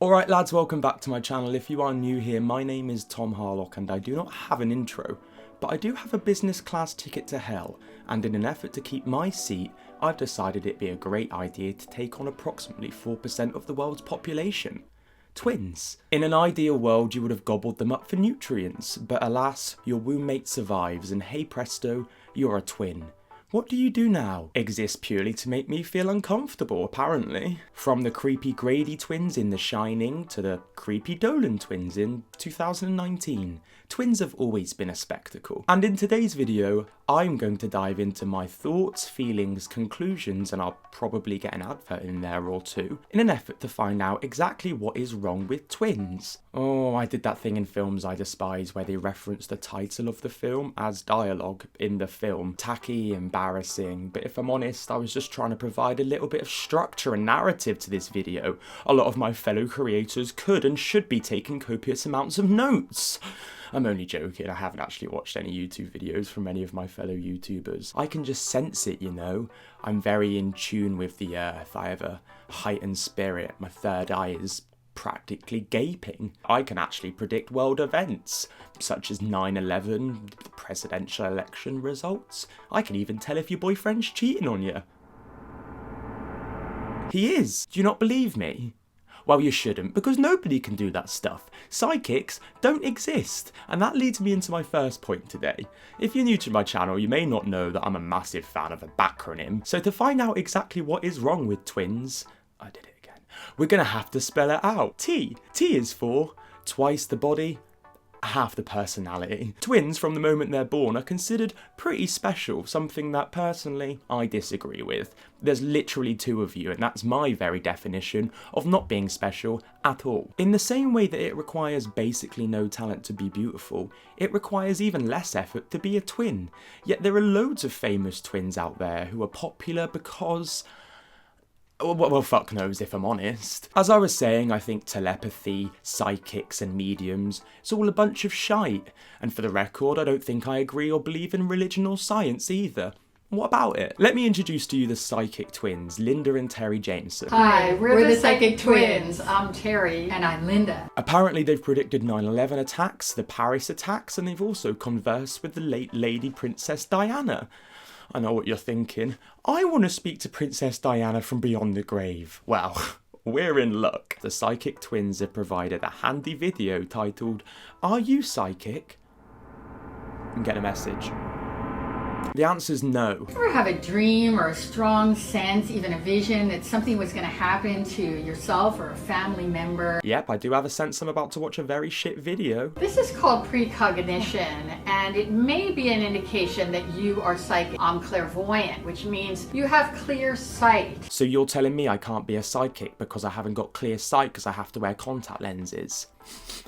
Alright lads, welcome back to my channel. If you are new here, my name is Tom Harlock and I do not have an intro, but I do have a business class ticket to hell, and in an effort to keep my seat, I've decided it'd be a great idea to take on approximately 4% of the world's population. Twins. In an ideal world you would have gobbled them up for nutrients, but alas, your womb mate survives and hey presto, you're a twin. What do you do now? Exist purely to make me feel uncomfortable, apparently. From the creepy Grady twins in The Shining to the creepy Dolan twins in 2019, twins have always been a spectacle. And in today's video, I'm going to dive into my thoughts, feelings, conclusions, and I'll probably get an advert in there or two, in an effort to find out exactly what is wrong with twins. Oh, I did that thing in films I despise where they reference the title of the film as dialogue in the film. Tacky, embarrassing, but if I'm honest, I was just trying to provide a little bit of structure and narrative to this video. A lot of my fellow creators could and should be taking copious amounts of notes. I'm only joking, I haven't actually watched any YouTube videos from any of my fellow YouTubers. I can just sense it, you know? I'm very in tune with the earth, I have a heightened spirit, my third eye is practically gaping. I can actually predict world events, such as 9/11, the presidential election results. I can even tell if your boyfriend's cheating on you. He is! Do you not believe me? Well, you shouldn't, because nobody can do that stuff. Psychics don't exist. And that leads me into my first point today. If you're new to my channel, you may not know that I'm a massive fan of a backronym. So to find out exactly what is wrong with twins, I did it again, we're gonna have to spell it out. T. T is for twice the body, half the personality. Twins, from the moment they're born, are considered pretty special, something that personally I disagree with. There's literally two of you, and that's my very definition of not being special at all. In the same way that it requires basically no talent to be beautiful, it requires even less effort to be a twin. Yet there are loads of famous twins out there who are popular because... well, fuck knows if I'm honest. As I was saying, I think telepathy, psychics and mediums, it's all a bunch of shite. And for the record, I don't think I agree or believe in religion or science either. What about it? Let me introduce to you the psychic twins, Linda and Terry Jameson. Hi, we're the psychic twins. I'm Terry. And I'm Linda. Apparently they've predicted 9/11 attacks, the Paris attacks, and they've also conversed with the late Lady Princess Diana. I know what you're thinking. I want to speak to Princess Diana from beyond the grave. Well, we're in luck. The psychic twins have provided a handy video titled, "Are you psychic?" And get a message. The answer's no. Ever have a dream or a strong sense, even a vision, that something was going to happen to yourself or a family member? Yep, I do have a sense I'm about to watch a very shit video. This is called precognition, and it may be an indication that you are psychic. I'm clairvoyant, which means you have clear sight. So you're telling me I can't be a psychic because I haven't got clear sight because I have to wear contact lenses?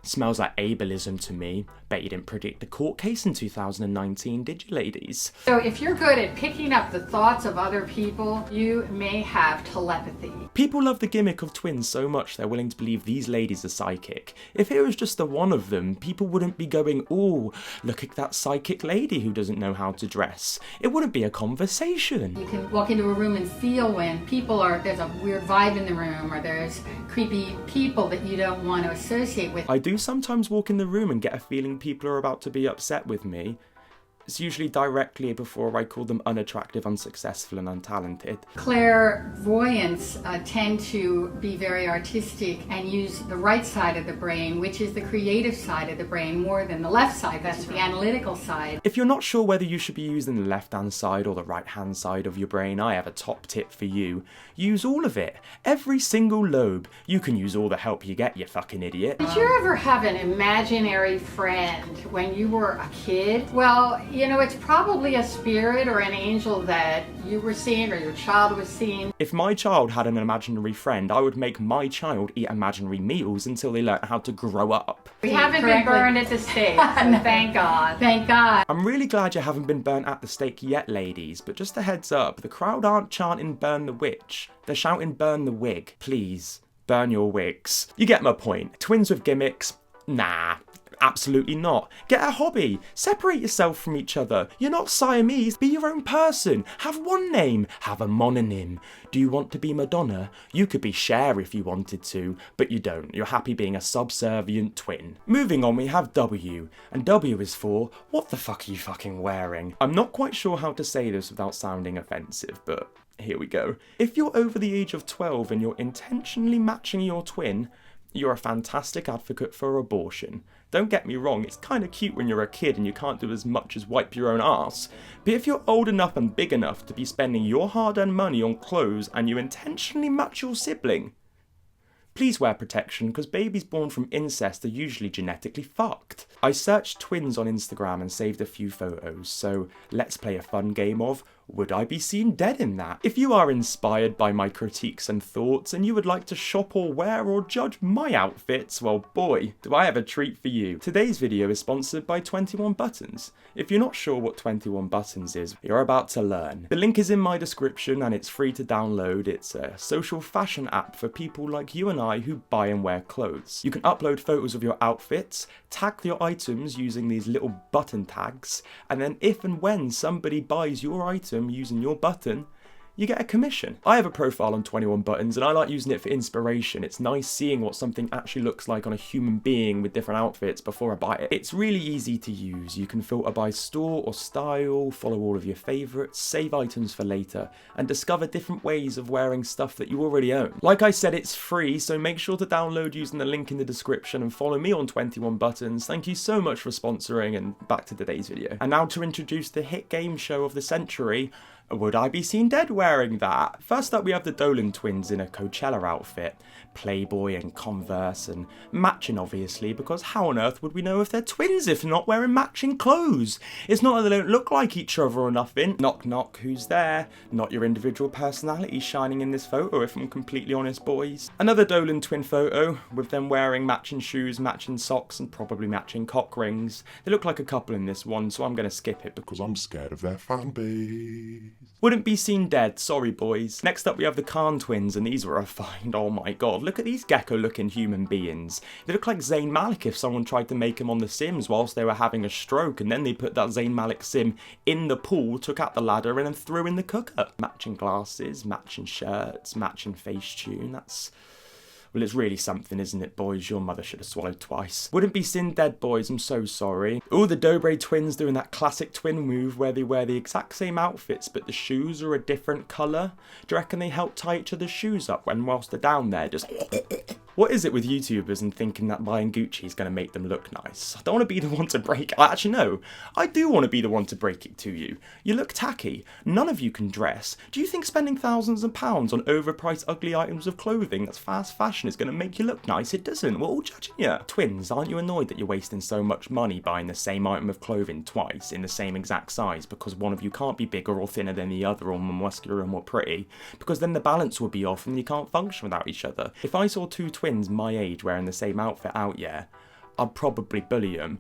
Smells like ableism to me. Bet you didn't predict the court case in 2019, did you, ladies? So if you're good at picking up the thoughts of other people, you may have telepathy. People love the gimmick of twins so much they're willing to believe these ladies are psychic. If it was just the one of them, people wouldn't be going, "Ooh, look at that psychic lady who doesn't know how to dress." It wouldn't be a conversation. You can walk into a room and feel when there's a weird vibe in the room, or there's creepy people that you don't want to associate with. I do sometimes walk in the room and get a feeling people are about to be upset with me. It's usually directly before I call them unattractive, unsuccessful and untalented. Clairvoyants tend to be very artistic and use the right side of the brain, which is the creative side of the brain, more than the left side, that's the analytical side. If you're not sure whether you should be using the left-hand side or the right-hand side of your brain, I have a top tip for you. Use all of it. Every single lobe. You can use all the help you get, you fucking idiot. Did you ever have an imaginary friend when you were a kid? Well, you know, it's probably a spirit or an angel that you were seeing or your child was seeing. If my child had an imaginary friend, I would make my child eat imaginary meals until they learn how to grow up. We haven't been burned at the stake, so thank God. Thank God. I'm really glad you haven't been burnt at the stake yet, ladies, but just a heads up, the crowd aren't chanting "burn the witch", they're shouting "burn the wig". Please, burn your wigs. You get my point. Twins with gimmicks? Nah. Absolutely not. Get a hobby. Separate yourself from each other. You're not Siamese. Be your own person. Have one name. Have a mononym. Do you want to be Madonna? You could be Cher if you wanted to, but you don't. You're happy being a subservient twin. Moving on, we have W, and W is for, what the fuck are you fucking wearing? I'm not quite sure how to say this without sounding offensive, but here we go. If you're over the age of 12 and you're intentionally matching your twin, you're a fantastic advocate for abortion. Don't get me wrong, it's kind of cute when you're a kid and you can't do as much as wipe your own arse. But if you're old enough and big enough to be spending your hard-earned money on clothes and you intentionally match your sibling, please wear protection, because babies born from incest are usually genetically fucked. I searched twins on Instagram and saved a few photos, so let's play a fun game of, would I be seen dead in that? If you are inspired by my critiques and thoughts and you would like to shop or wear or judge my outfits, well boy, do I have a treat for you. Today's video is sponsored by 21 Buttons. If you're not sure what 21 Buttons is, you're about to learn. The link is in my description and it's free to download. It's a social fashion app for people like you and I who buy and wear clothes. You can upload photos of your outfits, tag your items using these little button tags, and then if and when somebody buys your item using your button, you get a commission. I have a profile on 21 Buttons and I like using it for inspiration. It's nice seeing what something actually looks like on a human being with different outfits before I buy it. It's really easy to use. You can filter by store or style, follow all of your favourites, save items for later, and discover different ways of wearing stuff that you already own. Like I said, it's free, so make sure to download using the link in the description and follow me on 21 Buttons. Thank you so much for sponsoring, and back to today's video. And now to introduce the hit game show of the century, would I be seen dead wearing that? First up, we have the Dolan Twins in a Coachella outfit. Playboy and Converse and matching, obviously, because how on earth would we know if they're twins if not wearing matching clothes? It's not that they don't look like each other or nothing. Knock knock, who's there? Not your individual personality shining in this photo, if I'm completely honest, boys. Another Dolan Twin photo, with them wearing matching shoes, matching socks, and probably matching cock rings. They look like a couple in this one, so I'm going to skip it because I'm scared of their fan base. Wouldn't be seen dead, sorry boys. Next up we have the Khan twins, and these were a find. Oh my god, look at these gecko looking human beings. They look like Zayn Malik if someone tried to make him on The Sims whilst they were having a stroke, and then they put that Zayn Malik sim in the pool, took out the ladder and then threw in the cooker. Matching glasses, matching shirts, matching face tune, that's... well, it's really something, isn't it, boys? Your mother should have swallowed twice. Wouldn't be seen dead, boys. I'm so sorry. Oh, the Dobre twins doing that classic twin move where they wear the exact same outfits, but the shoes are a different colour. Do you reckon they help tie each other's shoes up whilst they're down there just... What is it with YouTubers and thinking that buying Gucci is going to make them look nice? I don't want to be the one to break it. Actually, no. I do want to be the one to break it to you. You look tacky. None of you can dress. Do you think spending thousands of pounds on overpriced ugly items of clothing that's fast fashion is going to make you look nice? It doesn't. We're all judging you. Twins, aren't you annoyed that you're wasting so much money buying the same item of clothing twice in the same exact size because one of you can't be bigger or thinner than the other or more muscular or more pretty? Because then the balance will be off and you can't function without each other. If I saw two twins my age wearing the same outfit out, yeah, I'd probably bully them.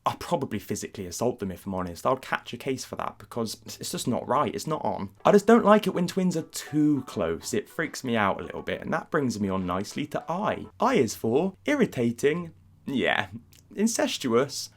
I'd probably physically assault them if I'm honest. I'd catch a case for that because it's just not right. It's not on. I just don't like it when twins are too close. It freaks me out a little bit, and that brings me on nicely to I. I is for irritating, yeah, incestuous,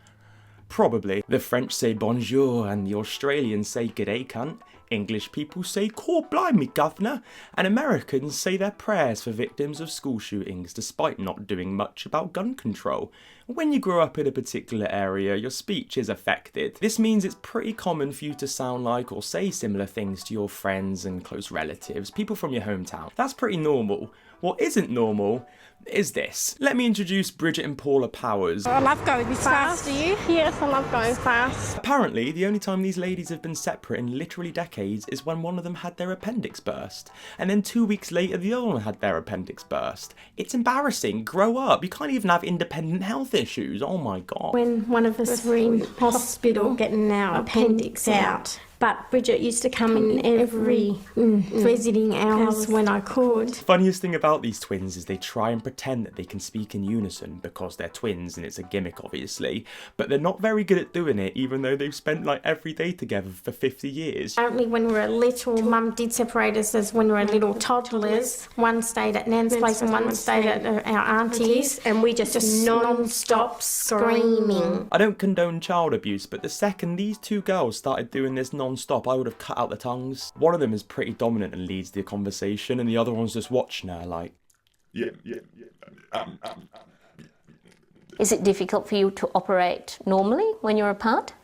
probably. The French say bonjour and the Australians say g'day cunt. English people say "Cor blimey, governor," and Americans say their prayers for victims of school shootings despite not doing much about gun control. When you grow up in a particular area, your speech is affected. This means it's pretty common for you to sound like or say similar things to your friends and close relatives, people from your hometown. That's pretty normal. What isn't normal is this. Let me introduce Bridget and Paula Powers. I love going fast. Do you? Yes, I love going fast. Apparently, the only time these ladies have been separate in literally decades is when one of them had their appendix burst. And then 2 weeks later, the other one had their appendix burst. It's embarrassing. Grow up. You can't even have independent health issues. Oh my god. When one of us were in hospital getting our appendix out, But Bridget used to come in every visiting hours when I could. Funniest thing about these twins is they try and pretend that they can speak in unison because they're twins and it's a gimmick obviously, but they're not very good at doing it even though they've spent like every day together for 50 years. Apparently when we were little, Mum did separate us as when we were little toddlers. One stayed at Nan's place and one stayed at our auntie's, and we just non-stop screaming. I don't condone child abuse, but the second these two girls started doing this non-stop, I would have cut out the tongues. One of them is pretty dominant and leads the conversation, and the other one's just watching her like... Is it difficult for you to operate normally when you're apart?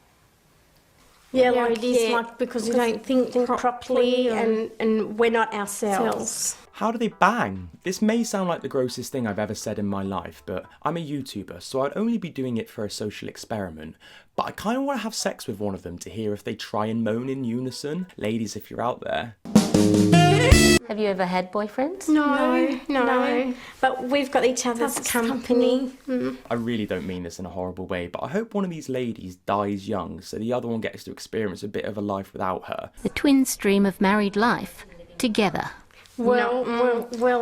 Yeah, like it is, like, because we don't think properly and we're not ourselves. How do they bang? This may sound like the grossest thing I've ever said in my life, but I'm a YouTuber, so I'd only be doing it for a social experiment. But I kind of want to have sex with one of them to hear if they try and moan in unison. Ladies, if you're out there. Have you ever had boyfriends? No. But we've got each other's company. I really don't mean this in a horrible way, but I hope one of these ladies dies young so the other one gets to experience a bit of a life without her. The twins dream of married life together. Well,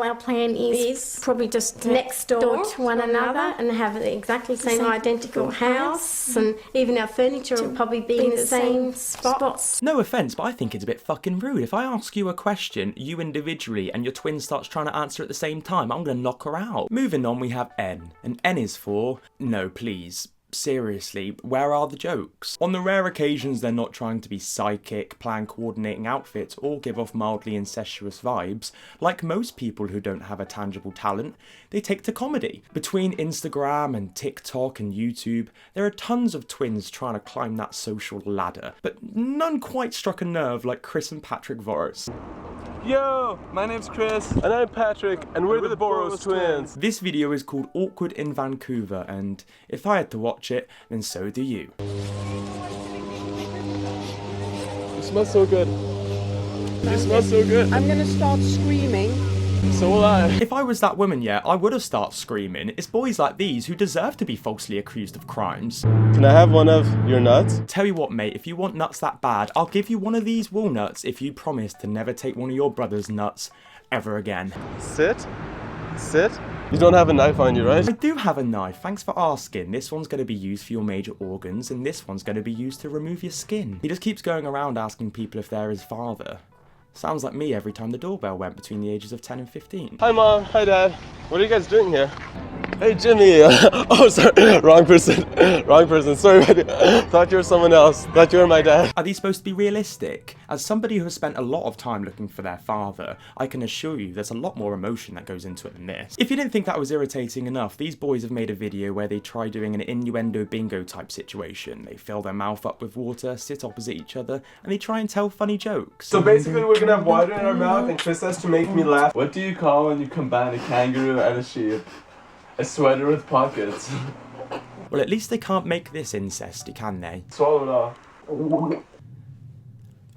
our plan is probably just next door to one another and have the exactly same identical house, and even our furniture will probably be in the same spots. No offence, but I think it's a bit fucking rude. If I ask you a question, you individually, and your twin starts trying to answer at the same time, I'm gonna knock her out. Moving on, we have N, and N is for no, please. Seriously, where are the jokes? On the rare occasions they're not trying to be psychic, plan coordinating outfits, or give off mildly incestuous vibes, like most people who don't have a tangible talent, they take to comedy. Between Instagram and TikTok and YouTube, there are tons of twins trying to climb that social ladder, but none quite struck a nerve like Chris and Patrick Voros. Yo, my name's Chris. And I'm Patrick, and we're the Voros Twins. This video is called Awkward in Vancouver, and if I had to watch it, then so do you. You smell so good. You smell so good. I'm gonna start screaming. So will I. If I was that woman, yeah, I would have started screaming. It's boys like these who deserve to be falsely accused of crimes. Can I have one of your nuts? Tell you what, mate, if you want nuts that bad, I'll give you one of these walnuts if you promise to never take one of your brother's nuts ever again. Sit. Sit. You don't have a knife on you, right? I do have a knife, thanks for asking. This one's going to be used for your major organs, and this one's going to be used to remove your skin. He just keeps going around asking people if they're his father. Sounds like me every time the doorbell went between the ages of 10 and 15. Hi Mom, hi Dad. What are you guys doing here? Hey Jimmy. Oh, sorry, wrong person. Wrong person, sorry. Thought you were someone else. Thought you were my dad. Are these supposed to be realistic? As somebody who has spent a lot of time looking for their father, I can assure you there's a lot more emotion that goes into it than this. If you didn't think that was irritating enough, these boys have made a video where they try doing an innuendo bingo type situation. They fill their mouth up with water, sit opposite each other, and they try and tell funny jokes. So basically we're gonna have water in our mouth and Chris has to make me laugh. What do you call when you combine a kangaroo and a sheep? A sweater with pockets. Well, at least they can't make this incesty, can they? Swallow it off.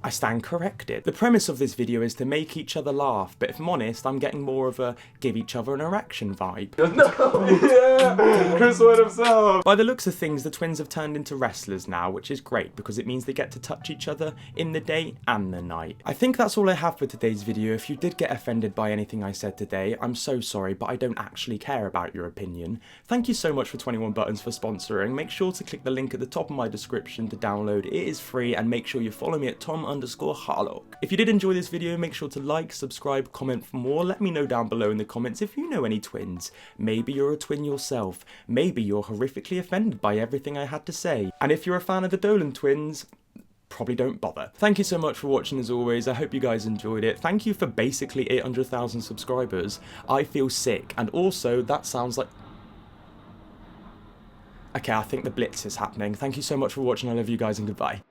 I stand corrected. The premise of this video is to make each other laugh, but if I'm honest, I'm getting more of a give each other an erection vibe. No! Yeah! Chris wet himself! By the looks of things, the twins have turned into wrestlers now, which is great because it means they get to touch each other in the day and the night. I think that's all I have for today's video. If you did get offended by anything I said today, I'm so sorry, but I don't actually care about your opinion. Thank you so much for 21 Buttons for sponsoring. Make sure to click the link at the top of my description to download. It is free, and make sure you follow me at Tom_Harlock. If you did enjoy this video, make sure to like, subscribe, comment for more. Let me know down below in the comments if you know any twins. Maybe you're a twin yourself. Maybe you're horrifically offended by everything I had to say. And if you're a fan of the Dolan Twins, probably don't bother. Thank you so much for watching as always. I hope you guys enjoyed it. Thank you for basically 800,000 subscribers. I feel sick. And also, that sounds like... Okay, I think the blitz is happening. Thank you so much for watching. I love you guys and goodbye.